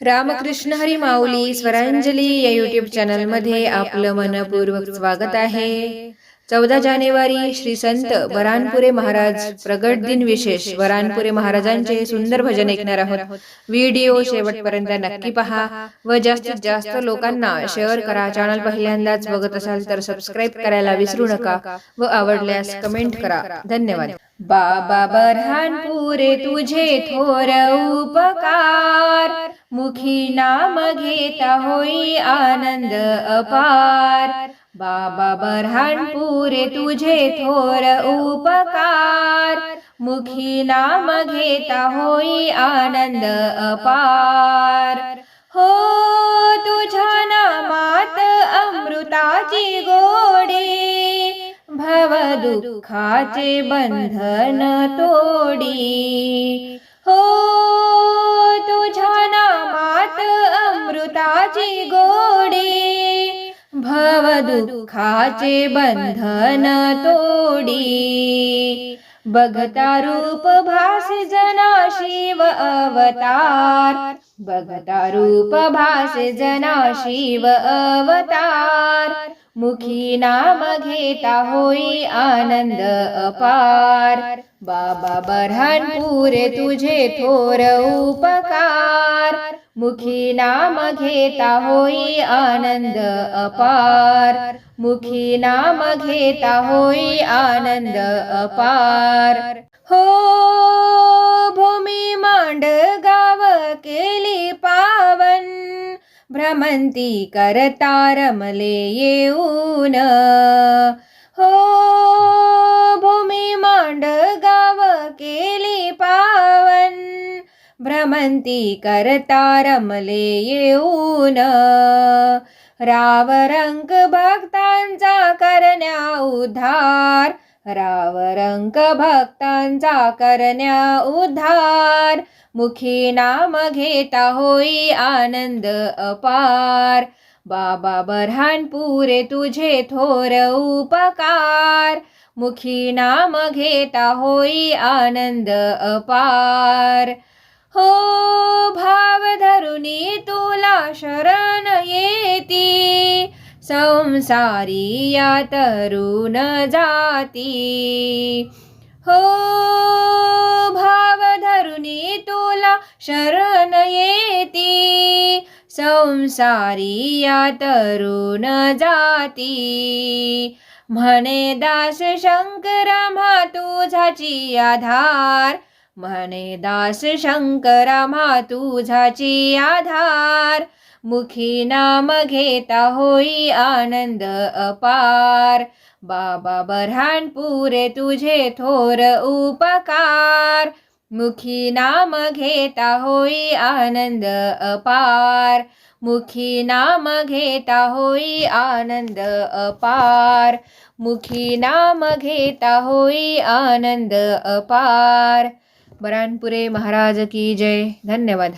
रामकृष्ण हरी माऊली स्वरांजली या यूट्यूब चॅनलमध्ये आपलं मनपूर्वक स्वागत आहे। 14 जानेवारी श्री संत बऱ्हाणपुरे महाराज प्रगट दिन विशेष बऱ्हाणपुरे महाराजांचे सुंदर भजन ऐकणार आहोत। व्हिडिओ शेवटपर्यंत नक्की पहा व जास्तीत जास्त लोकांना शेअर करा। चॅनल पहिल्यांदाच बघत असाल तर सबस्क्राइब करायला विसरू नका व आवडल्यास कमेंट करा। धन्यवाद। बाबा बऱ्हाणपुरे तुझे थोर उपकार, मुखी नाम घेता होई आनंद अपार। बाबा बऱ्हाणपुरे तुझे थोर उपकार, मुखी नाम घेता होई आनंद अपार। हो तुझ्या नामात अमृताची गोडी, भव दुःखाचे बंधन तोडी। हो तुझ्या नामात अमृताची गोडी, भव दुःखाचे बंधन तोडी। बघता रूप भासी जना शिव अवतार, बघता रूप भासी जना शिव अवतार। मुखी नाम घेता होई आनंद अपार। बाबा बऱ्हाणपुरे तुझे थोर उपकार, मुखी नाम घेता होई आनंद अपार। मुखी नाम घेता होई आनंद अपार। हो भूमी मांडगाव केली पावन, भ्रमंती करता रमले येऊन। हो भूमी मांडगाव केली पावन, भ्रमंती करता रमले येऊन। राव रंक भक्तांचा करण्या उद्धार, राव रंक भक्तांचा करण्या उद्धार। मुखी नाम घेता होई आनंद अपार। बाबा बऱ्हाणपुरे तुझे थोर उपकार, मुखी नाम घेता होई आनंद अपार। हो भाव धरुनी तुला शरण येती, संसारी या तरुण जाती। हो भाव धरुनी तुला शरण येती, संसारी या तरुण जाती। म्हणे दास शंकरा म्हा तुझाची आधार, म्हणे दास शंकरा म्हा तुझाची आधार। मुखी नाम घेता होई आनंद अपार। बाबा बऱ्हाणपुरे तुझे थोर उपकार, मुखी नाम घेता होई आनंद अपार। मुखी नाम घेता होई आनंद अपार। मुखी नाम घेता होई आनंद अपार। बऱ्हाणपुरे महाराज की जय। धन्यवाद।